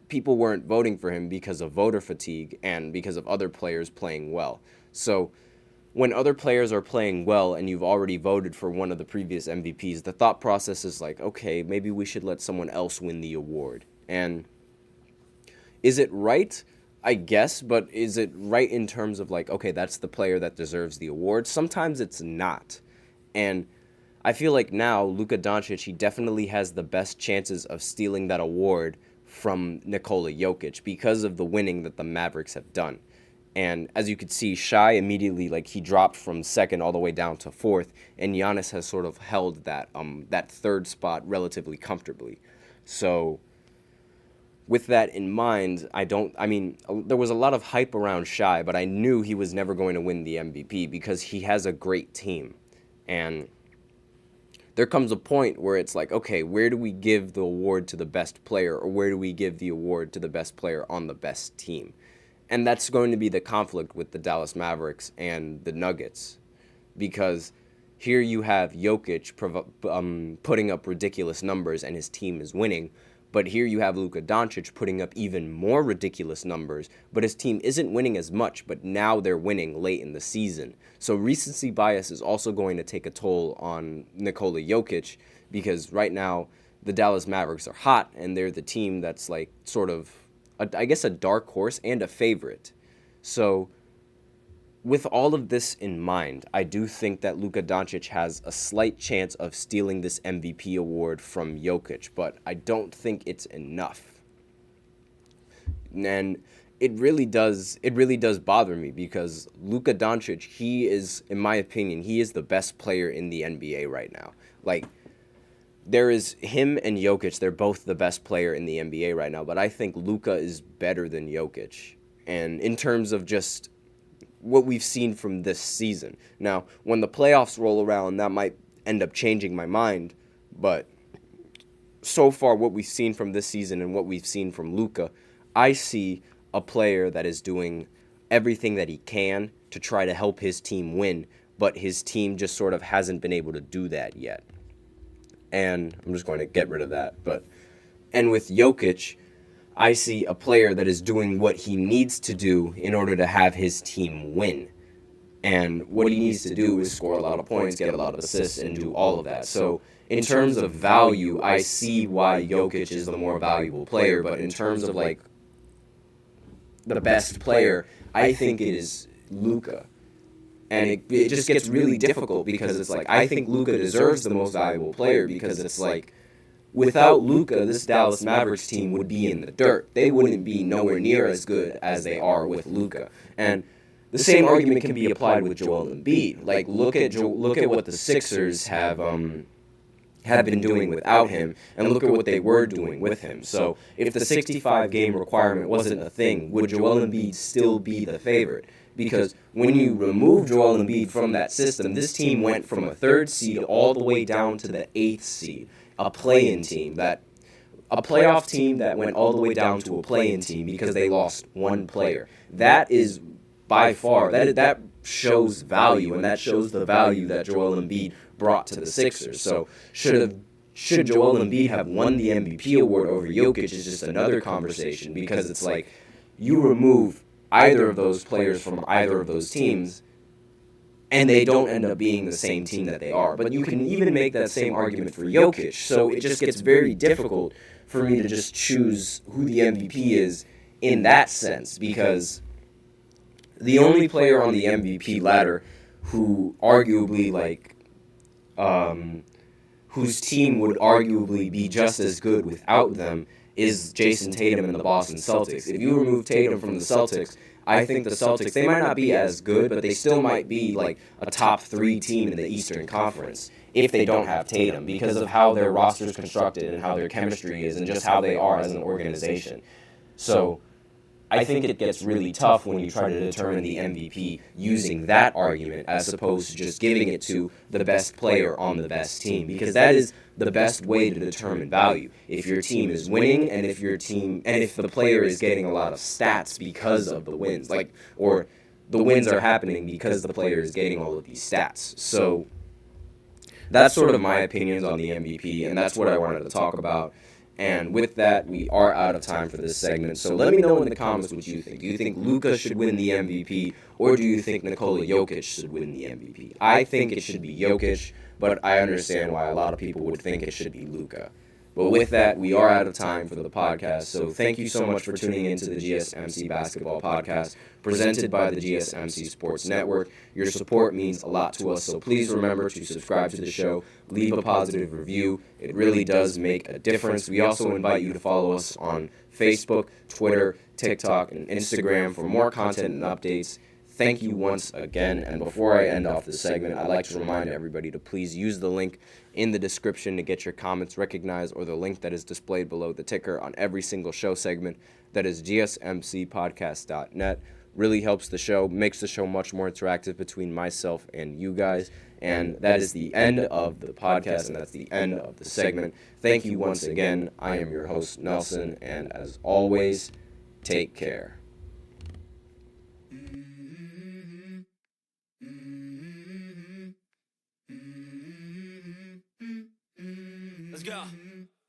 people weren't voting for him because of voter fatigue and because of other players playing well. So when other players are playing well and you've already voted for one of the previous MVPs, the thought process is like, okay, maybe we should let someone else win the award. And is it right? I guess, but is it right in terms of like, okay, that's the player that deserves the award? Sometimes it's not. And I feel like now Luka Doncic, he definitely has the best chances of stealing that award from Nikola Jokic because of the winning that the Mavericks have done. And as you could see, Shai immediately, like, he dropped from 2nd all the way down to 4th, and Giannis has sort of held that 3rd spot relatively comfortably. So with that in mind, there was a lot of hype around Shai, but I knew he was never going to win the MVP because he has a great team. And there comes a point where it's like, okay, where do we give the award to the best player, or where do we give the award to the best player on the best team? And that's going to be the conflict with the Dallas Mavericks and the Nuggets, because here you have Jokic putting up ridiculous numbers and his team is winning, but here you have Luka Doncic putting up even more ridiculous numbers, but his team isn't winning as much, but now they're winning late in the season. So recency bias is also going to take a toll on Nikola Jokic, because right now the Dallas Mavericks are hot, and they're the team that's like sort of, I guess, a dark horse and a favorite. So with all of this in mind, I do think that Luka Doncic has a slight chance of stealing this MVP award from Jokic, but I don't think it's enough. And it really does bother me, because Luka Doncic, he is, in my opinion, he is the best player in the NBA right now. Like, there is him and Jokic, they're both the best player in the NBA right now, but I think Luka is better than Jokic. And in terms of just what we've seen from this season. Now, when the playoffs roll around, that might end up changing my mind, but so far what we've seen from this season and what we've seen from Luka, I see a player that is doing everything that he can to try to help his team win, but his team just sort of hasn't been able to do that yet. And I'm just going to get rid of that. And with Jokic, I see a player that is doing what he needs to do in order to have his team win. And what he needs to do is score a lot of points, get a lot of assists, and do all of that. So in terms of value, I see why Jokic is the more valuable player, but in terms of like the best player, I think it is Luka. And it just gets really difficult, because it's like, I think Luka deserves the most valuable player, because it's like, without Luka, this Dallas Mavericks team would be in the dirt. They wouldn't be nowhere near as good as they are with Luka. And the same argument can be applied with Joel Embiid. Like, look at what the Sixers have been doing without him, and look at what they were doing with him. So if the 65-game requirement wasn't a thing, would Joel Embiid still be the favorite? Because when you remove Joel Embiid from that system, this team went from a 3rd seed all the way down to the 8th seed. A play-in team, a playoff team that went all the way down to a play-in team because they lost one player. That is by far, that shows value, and that shows the value that Joel Embiid brought to the Sixers. So should should Joel Embiid have won the MVP award over Jokic is just another conversation, because it's like you remove either of those players from either of those teams, and they don't end up being the same team that they are. But you can even make that same argument for Jokic, so it just gets very difficult for me to just choose who the MVP is in that sense, because the only player on the MVP ladder who arguably, whose team would arguably be just as good without them is Jason Tatum and the Boston Celtics. If you remove Tatum from the Celtics, I think the Celtics, they might not be as good, but they still might be like a top 3 team in the Eastern Conference if they don't have Tatum, because of how their roster is constructed and how their chemistry is and just how they are as an organization. So I think it gets really tough when you try to determine the MVP using that argument as opposed to just giving it to the best player on the best team, because that is the best way to determine value. If your team is winning and if the player is getting a lot of stats because of the wins, or the wins are happening because the player is getting all of these stats. So that's sort of my opinions on the MVP, and that's what I wanted to talk about. And with that, we are out of time for this segment. So let me know in the comments what you think. Do you think Luka should win the MVP, or do you think Nikola Jokic should win the MVP? I think it should be Jokic, but I understand why a lot of people would think it should be Luka. But with that, we are out of time for the podcast. So thank you so much for tuning into the GSMC Basketball Podcast, presented by the GSMC Sports Network. Your support means a lot to us, so please remember to subscribe to the show, leave a positive review. It really does make a difference. We also invite you to follow us on Facebook, Twitter, TikTok, and Instagram for more content and updates. Thank you once again, and before I end off this segment, I'd like to remind everybody to please use the link in the description to get your comments recognized, or the link that is displayed below the ticker on every single show segment. That is gsmcpodcast.net. Really helps the show, makes the show much more interactive between myself and you guys. And that is the end of the podcast, and that's the end of the segment. Thank you once again. I am your host, Nelson, and as always, take care. Let's go.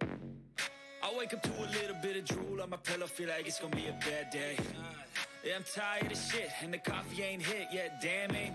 I wake up to a little bit of drool on my pillow, feel like it's gonna be a bad day. Yeah, I'm tired of shit, and the coffee ain't hit yet, damn ain't